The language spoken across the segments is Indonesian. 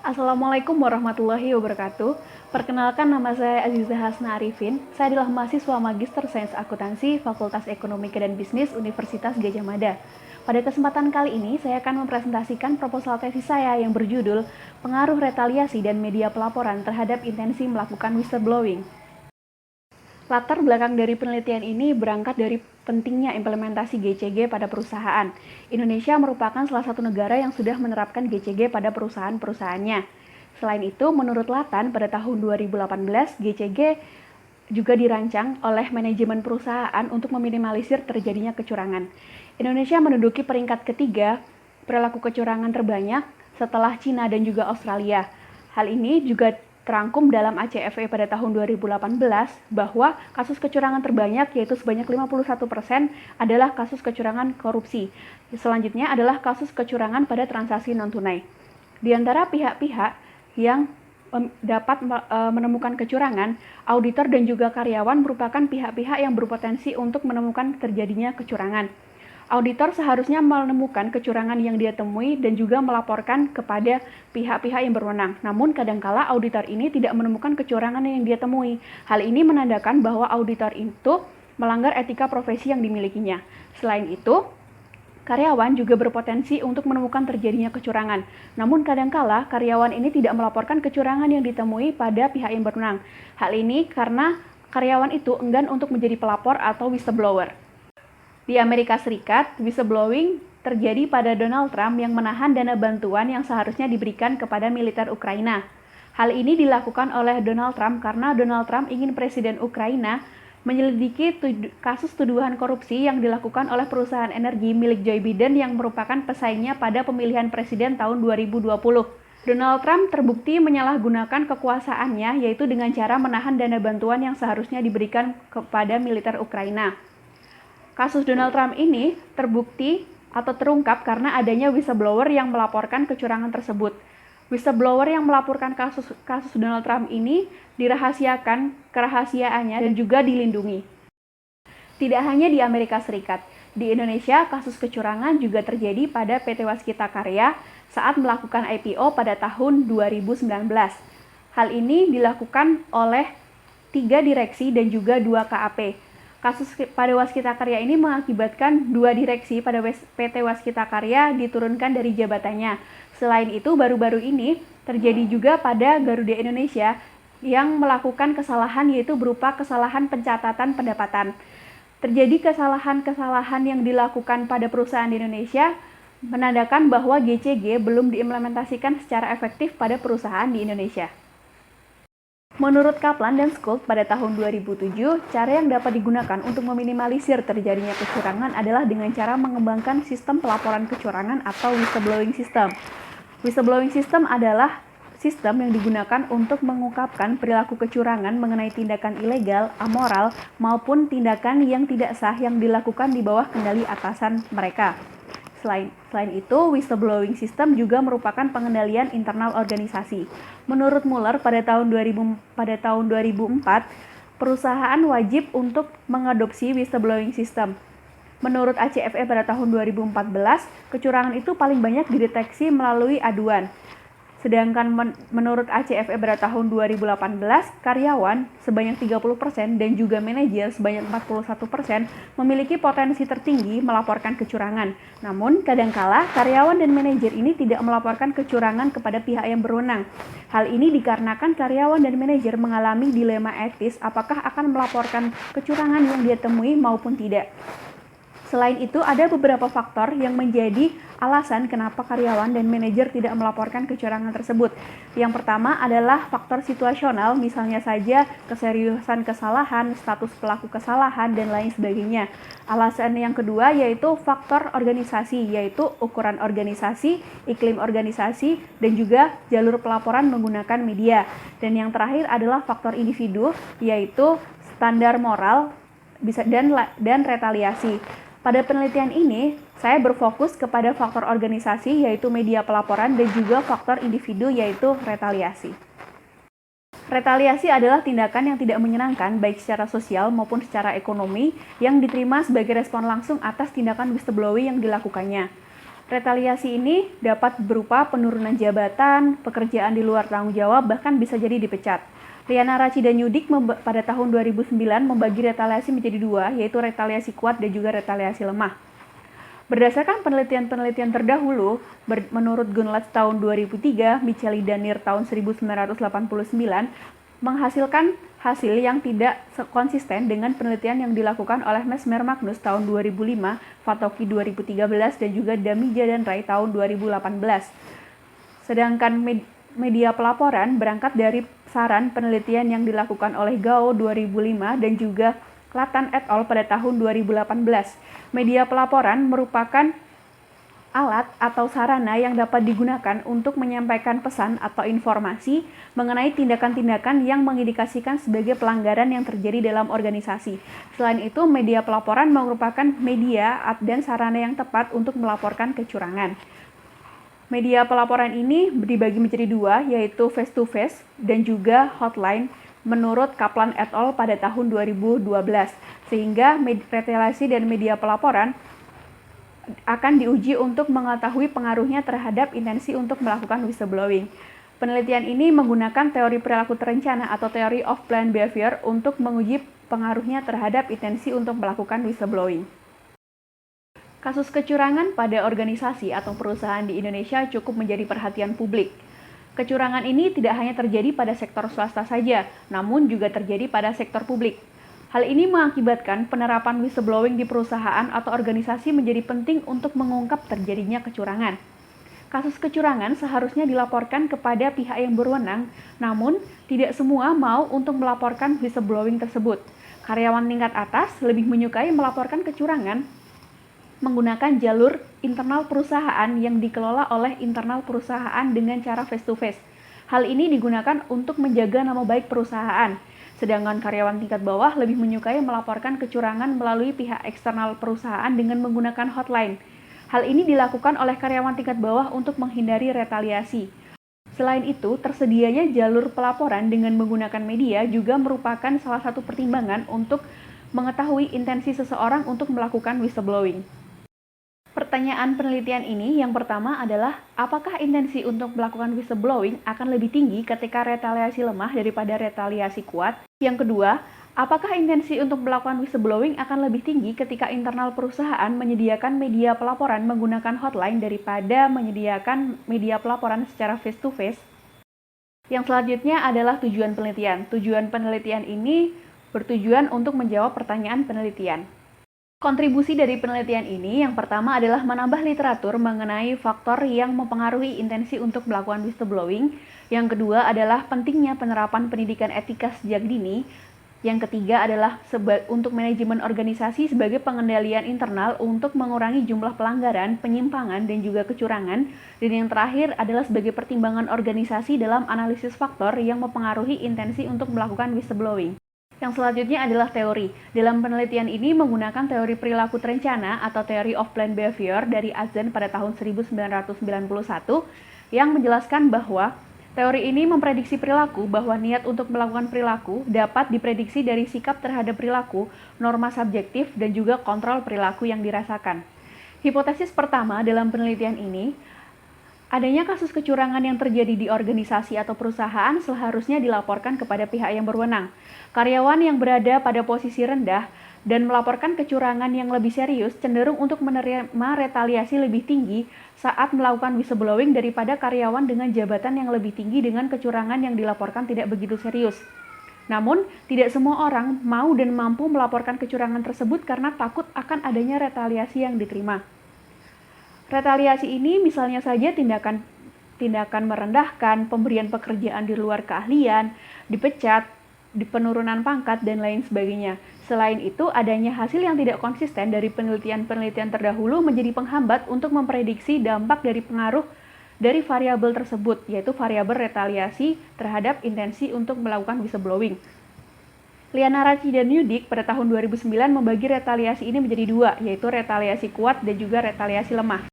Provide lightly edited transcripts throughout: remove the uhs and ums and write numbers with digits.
Assalamualaikum warahmatullahi wabarakatuh. Perkenalkan, nama saya Aziza Hasna Arifin. Saya adalah mahasiswa Magister Sains Akuntansi Fakultas Ekonomi dan Bisnis Universitas Gadjah Mada. Pada kesempatan kali ini, saya akan mempresentasikan proposal tesis saya yang berjudul Pengaruh Retaliasi dan Media Pelaporan terhadap Intensi Melakukan Whistleblowing. Latar belakang dari penelitian ini berangkat dari pentingnya implementasi GCG pada perusahaan. Indonesia merupakan salah satu negara yang sudah menerapkan GCG pada perusahaan-perusahaannya. Selain itu, menurut Latan, pada tahun 2018, GCG juga dirancang oleh manajemen perusahaan untuk meminimalisir terjadinya kecurangan. Indonesia menduduki peringkat ketiga perilaku kecurangan terbanyak setelah Cina dan juga Australia. Hal ini juga terangkum dalam ACFE pada tahun 2018 bahwa kasus kecurangan terbanyak, yaitu sebanyak 51%, adalah kasus kecurangan korupsi. Selanjutnya adalah kasus kecurangan pada transaksi non-tunai. Di antara pihak-pihak yang dapat menemukan kecurangan, auditor dan juga karyawan merupakan pihak-pihak yang berpotensi untuk menemukan terjadinya kecurangan. Auditor seharusnya menemukan kecurangan yang dia temui dan juga melaporkan kepada pihak-pihak yang berwenang. Namun kadangkala auditor ini tidak menemukan kecurangan yang dia temui. Hal ini menandakan bahwa auditor itu melanggar etika profesi yang dimilikinya. Selain itu, karyawan juga berpotensi untuk menemukan terjadinya kecurangan. Namun kadangkala karyawan ini tidak melaporkan kecurangan yang ditemui pada pihak yang berwenang. Hal ini karena karyawan itu enggan untuk menjadi pelapor atau whistleblower. Di Amerika Serikat, whistleblowing terjadi pada Donald Trump yang menahan dana bantuan yang seharusnya diberikan kepada militer Ukraina. Hal ini dilakukan oleh Donald Trump karena Donald Trump ingin Presiden Ukraina menyelidiki kasus tuduhan korupsi yang dilakukan oleh perusahaan energi milik Joe Biden yang merupakan pesaingnya pada pemilihan presiden tahun 2020. Donald Trump terbukti menyalahgunakan kekuasaannya, yaitu dengan cara menahan dana bantuan yang seharusnya diberikan kepada militer Ukraina. Kasus Donald Trump ini terbukti atau terungkap karena adanya whistleblower yang melaporkan kecurangan tersebut. Whistleblower yang melaporkan kasus Donald Trump ini dirahasiakan kerahasiaannya dan juga dilindungi. Tidak hanya di Amerika Serikat, di Indonesia kasus kecurangan juga terjadi pada PT Waskita Karya saat melakukan IPO pada tahun 2019. Hal ini dilakukan oleh 3 direksi dan juga 2 KAP. Kasus pada Waskita Karya ini mengakibatkan 2 direksi pada PT Waskita Karya diturunkan dari jabatannya. Selain itu, baru-baru ini terjadi juga pada Garuda Indonesia yang melakukan kesalahan, yaitu berupa kesalahan pencatatan pendapatan. Terjadi kesalahan-kesalahan yang dilakukan pada perusahaan di Indonesia menandakan bahwa GCG belum diimplementasikan secara efektif pada perusahaan di Indonesia. Menurut Kaplan dan Schultz pada tahun 2007, cara yang dapat digunakan untuk meminimalisir terjadinya kecurangan adalah dengan cara mengembangkan sistem pelaporan kecurangan atau whistleblowing system. Whistleblowing system adalah sistem yang digunakan untuk mengungkapkan perilaku kecurangan mengenai tindakan ilegal, amoral, maupun tindakan yang tidak sah yang dilakukan di bawah kendali atasan mereka. Selain itu, whistleblowing system juga merupakan pengendalian internal organisasi. Menurut Muller, pada tahun 2004, perusahaan wajib untuk mengadopsi whistleblowing system. Menurut ACFE pada tahun 2014, kecurangan itu paling banyak dideteksi melalui aduan. Sedangkan menurut ACFE pada tahun 2018, karyawan sebanyak 30% dan juga manajer sebanyak 41% memiliki potensi tertinggi melaporkan kecurangan. Namun, kadangkala karyawan dan manajer ini tidak melaporkan kecurangan kepada pihak yang berwenang. Hal ini dikarenakan karyawan dan manajer mengalami dilema etis apakah akan melaporkan kecurangan yang dia temui maupun tidak. Selain itu, ada beberapa faktor yang menjadi alasan kenapa karyawan dan manajer tidak melaporkan kecurangan tersebut. Yang pertama adalah faktor situasional, misalnya saja keseriusan kesalahan, status pelaku kesalahan, dan lain sebagainya. Alasan yang kedua yaitu faktor organisasi, yaitu ukuran organisasi, iklim organisasi, dan juga jalur pelaporan menggunakan media. Dan yang terakhir adalah faktor individu, yaitu standar moral dan retaliasi. Pada penelitian ini, saya berfokus kepada faktor organisasi, yaitu media pelaporan, dan juga faktor individu, yaitu retaliasi. Retaliasi adalah tindakan yang tidak menyenangkan, baik secara sosial maupun secara ekonomi, yang diterima sebagai respon langsung atas tindakan whistleblowing yang dilakukannya. Retaliasi ini dapat berupa penurunan jabatan, pekerjaan di luar tanggung jawab, bahkan bisa jadi dipecat. Liana Rachida Nyudik pada tahun 2009 membagi retaliasi menjadi dua, yaitu retaliasi kuat dan juga retaliasi lemah. Berdasarkan penelitian-penelitian terdahulu, menurut Gunlats tahun 2003, Micheli Danir tahun 1989, menghasilkan hasil yang tidak konsisten dengan penelitian yang dilakukan oleh Mesmer Magnus tahun 2005, Fatoki 2013, dan juga Damija dan Rai tahun 2018. Sedangkan media pelaporan berangkat dari saran penelitian yang dilakukan oleh Gao 2005 dan juga Latan et al. Pada tahun 2018. Media pelaporan merupakan alat atau sarana yang dapat digunakan untuk menyampaikan pesan atau informasi mengenai tindakan-tindakan yang mengindikasikan sebagai pelanggaran yang terjadi dalam organisasi. Selain itu, media pelaporan merupakan media dan sarana yang tepat untuk melaporkan kecurangan. Media pelaporan ini dibagi menjadi dua, yaitu face-to-face dan juga hotline menurut Kaplan et al. Pada tahun 2012. Sehingga retaliasi dan media pelaporan akan diuji untuk mengetahui pengaruhnya terhadap intensi untuk melakukan whistleblowing. Penelitian ini menggunakan teori perilaku terencana atau teori of planned behavior untuk menguji pengaruhnya terhadap intensi untuk melakukan whistleblowing. Kasus kecurangan pada organisasi atau perusahaan di Indonesia cukup menjadi perhatian publik. Kecurangan ini tidak hanya terjadi pada sektor swasta saja, namun juga terjadi pada sektor publik. Hal ini mengakibatkan penerapan whistleblowing di perusahaan atau organisasi menjadi penting untuk mengungkap terjadinya kecurangan. Kasus kecurangan seharusnya dilaporkan kepada pihak yang berwenang, namun tidak semua mau untuk melaporkan whistleblowing tersebut. Karyawan tingkat atas lebih menyukai melaporkan kecurangan menggunakan jalur internal perusahaan yang dikelola oleh internal perusahaan dengan cara face-to-face. Hal ini digunakan untuk menjaga nama baik perusahaan. Sedangkan karyawan tingkat bawah lebih menyukai melaporkan kecurangan melalui pihak eksternal perusahaan dengan menggunakan hotline. Hal ini dilakukan oleh karyawan tingkat bawah untuk menghindari retaliasi. Selain itu, tersedianya jalur pelaporan dengan menggunakan media juga merupakan salah satu pertimbangan untuk mengetahui intensi seseorang untuk melakukan whistleblowing. Pertanyaan penelitian ini yang pertama adalah, apakah intensi untuk melakukan whistleblowing akan lebih tinggi ketika retaliasi lemah daripada retaliasi kuat? Yang kedua, apakah intensi untuk melakukan whistleblowing akan lebih tinggi ketika internal perusahaan menyediakan media pelaporan menggunakan hotline daripada menyediakan media pelaporan secara face-to-face? Yang selanjutnya adalah tujuan penelitian. Tujuan penelitian ini bertujuan untuk menjawab pertanyaan penelitian. Kontribusi dari penelitian ini yang pertama adalah menambah literatur mengenai faktor yang mempengaruhi intensi untuk melakukan whistleblowing. Yang kedua adalah pentingnya penerapan pendidikan etika sejak dini. Yang ketiga adalah untuk manajemen organisasi sebagai pengendalian internal untuk mengurangi jumlah pelanggaran, penyimpangan, dan juga kecurangan. Dan yang terakhir adalah sebagai pertimbangan organisasi dalam analisis faktor yang mempengaruhi intensi untuk melakukan whistleblowing. Yang selanjutnya adalah teori. Dalam penelitian ini menggunakan teori perilaku terencana atau teori of planned behavior dari Azen pada tahun 1991 yang menjelaskan bahwa teori ini memprediksi perilaku bahwa niat untuk melakukan perilaku dapat diprediksi dari sikap terhadap perilaku, norma subjektif, dan juga kontrol perilaku yang dirasakan. Hipotesis pertama dalam penelitian ini, adanya kasus kecurangan yang terjadi di organisasi atau perusahaan seharusnya dilaporkan kepada pihak yang berwenang. Karyawan yang berada pada posisi rendah dan melaporkan kecurangan yang lebih serius cenderung untuk menerima retaliasi lebih tinggi saat melakukan whistleblowing daripada karyawan dengan jabatan yang lebih tinggi dengan kecurangan yang dilaporkan tidak begitu serius. Namun, tidak semua orang mau dan mampu melaporkan kecurangan tersebut karena takut akan adanya retaliasi yang diterima. Retaliasi ini misalnya saja tindakan merendahkan, pemberian pekerjaan di luar keahlian, dipecat, penurunan pangkat, dan lain sebagainya. Selain itu, adanya hasil yang tidak konsisten dari penelitian-penelitian terdahulu menjadi penghambat untuk memprediksi dampak dari pengaruh dari variabel tersebut, yaitu variabel retaliasi terhadap intensi untuk melakukan whistleblowing. Liana Rachida Nyudik pada tahun 2009 membagi retaliasi ini menjadi dua, yaitu retaliasi kuat dan juga retaliasi lemah.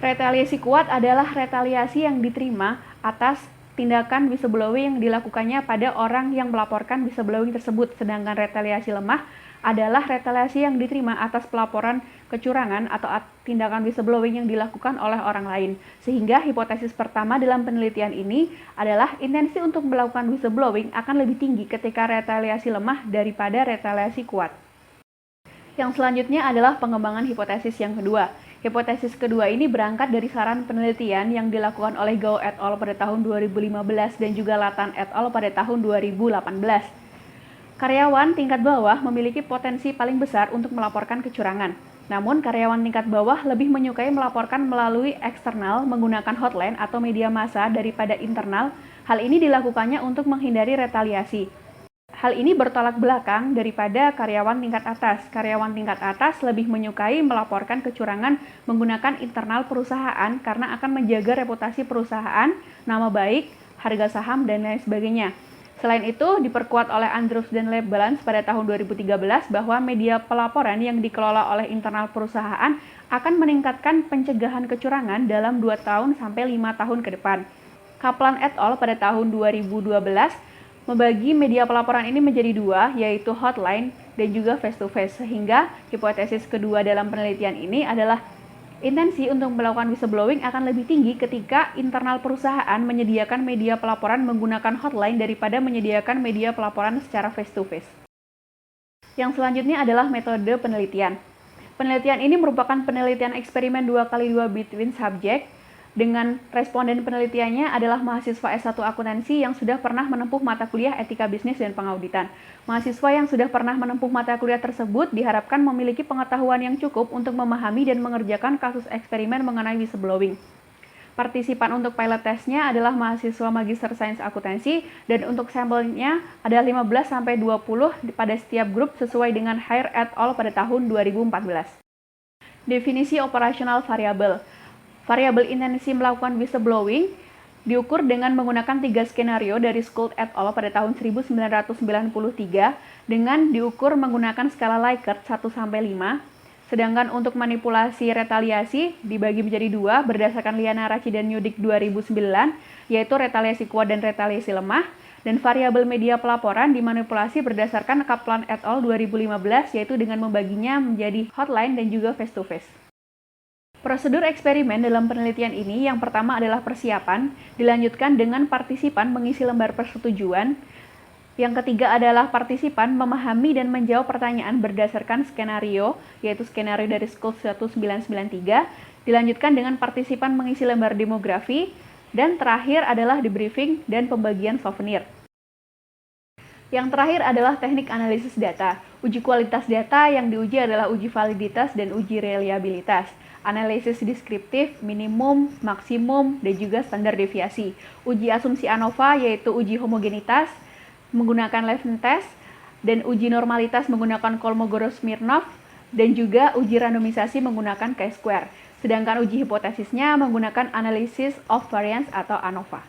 Retaliasi kuat adalah retaliasi yang diterima atas tindakan whistleblowing yang dilakukannya pada orang yang melaporkan whistleblowing tersebut, sedangkan retaliasi lemah adalah retaliasi yang diterima atas pelaporan kecurangan atau tindakan whistleblowing yang dilakukan oleh orang lain. Sehingga hipotesis pertama dalam penelitian ini adalah intensi untuk melakukan whistleblowing akan lebih tinggi ketika retaliasi lemah daripada retaliasi kuat. Yang selanjutnya adalah pengembangan hipotesis yang kedua. Hipotesis kedua ini berangkat dari saran penelitian yang dilakukan oleh Gao et al. Pada tahun 2015 dan juga Latan et al. Pada tahun 2018. Karyawan tingkat bawah memiliki potensi paling besar untuk melaporkan kecurangan. Namun, karyawan tingkat bawah lebih menyukai melaporkan melalui eksternal menggunakan hotline atau media massa daripada internal. Hal ini dilakukannya untuk menghindari retaliasi. Hal ini bertolak belakang daripada karyawan tingkat atas. Karyawan tingkat atas lebih menyukai melaporkan kecurangan menggunakan internal perusahaan karena akan menjaga reputasi perusahaan, nama baik, harga saham, dan lain sebagainya. Selain itu, diperkuat oleh Andrews dan Balance pada tahun 2013 bahwa media pelaporan yang dikelola oleh internal perusahaan akan meningkatkan pencegahan kecurangan dalam 2 tahun sampai 5 tahun ke depan. Kaplan et al. Pada tahun 2012 membagi media pelaporan ini menjadi dua, yaitu hotline dan juga face-to-face, sehingga hipotesis kedua dalam penelitian ini adalah intensi untuk melakukan whistleblowing akan lebih tinggi ketika internal perusahaan menyediakan media pelaporan menggunakan hotline daripada menyediakan media pelaporan secara face-to-face. Yang selanjutnya adalah metode penelitian. Penelitian ini merupakan penelitian eksperimen 2x2 between subject. Dengan responden penelitiannya adalah mahasiswa S1 akuntansi yang sudah pernah menempuh mata kuliah etika bisnis dan pengauditan. Mahasiswa yang sudah pernah menempuh mata kuliah tersebut diharapkan memiliki pengetahuan yang cukup untuk memahami dan mengerjakan kasus eksperimen mengenai whistleblowing. Partisipan untuk pilot testnya adalah mahasiswa Magister Sains Akuntansi dan untuk sampelnya ada 15-20 pada setiap grup sesuai dengan Hare et al. Pada tahun 2014. Definisi operasional variabel. Variabel intensi melakukan whistleblowing diukur dengan menggunakan 3 skenario dari Schultz et al. Pada tahun 1993 dengan diukur menggunakan skala Likert 1-5. Sedangkan untuk manipulasi retaliasi dibagi menjadi 2 berdasarkan Liana Raci dan Yudik 2009, yaitu retaliasi kuat dan retaliasi lemah. Dan variabel media pelaporan dimanipulasi berdasarkan Kaplan et al. 2015, yaitu dengan membaginya menjadi hotline dan juga face-to-face. Prosedur eksperimen dalam penelitian ini yang pertama adalah persiapan, dilanjutkan dengan partisipan mengisi lembar persetujuan. Yang ketiga adalah partisipan memahami dan menjawab pertanyaan berdasarkan skenario, yaitu skenario dari Schultz 1993, dilanjutkan dengan partisipan mengisi lembar demografi, dan terakhir adalah debriefing dan pembagian souvenir. Yang terakhir adalah teknik analisis data. Uji kualitas data yang diuji adalah uji validitas dan uji reliabilitas. Analisis deskriptif, minimum, maksimum, dan juga standar deviasi. Uji asumsi ANOVA yaitu uji homogenitas menggunakan Levin test, dan uji normalitas menggunakan Kolmogorov-Smirnov, dan juga uji randomisasi menggunakan chi-square. Sedangkan uji hipotesisnya menggunakan Analysis of Variance atau ANOVA.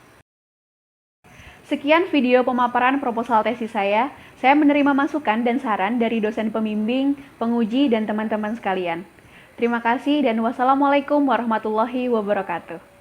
Sekian video pemaparan proposal tesis saya. Saya menerima masukan dan saran dari dosen pembimbing, penguji, dan teman-teman sekalian. Terima kasih dan wassalamualaikum warahmatullahi wabarakatuh.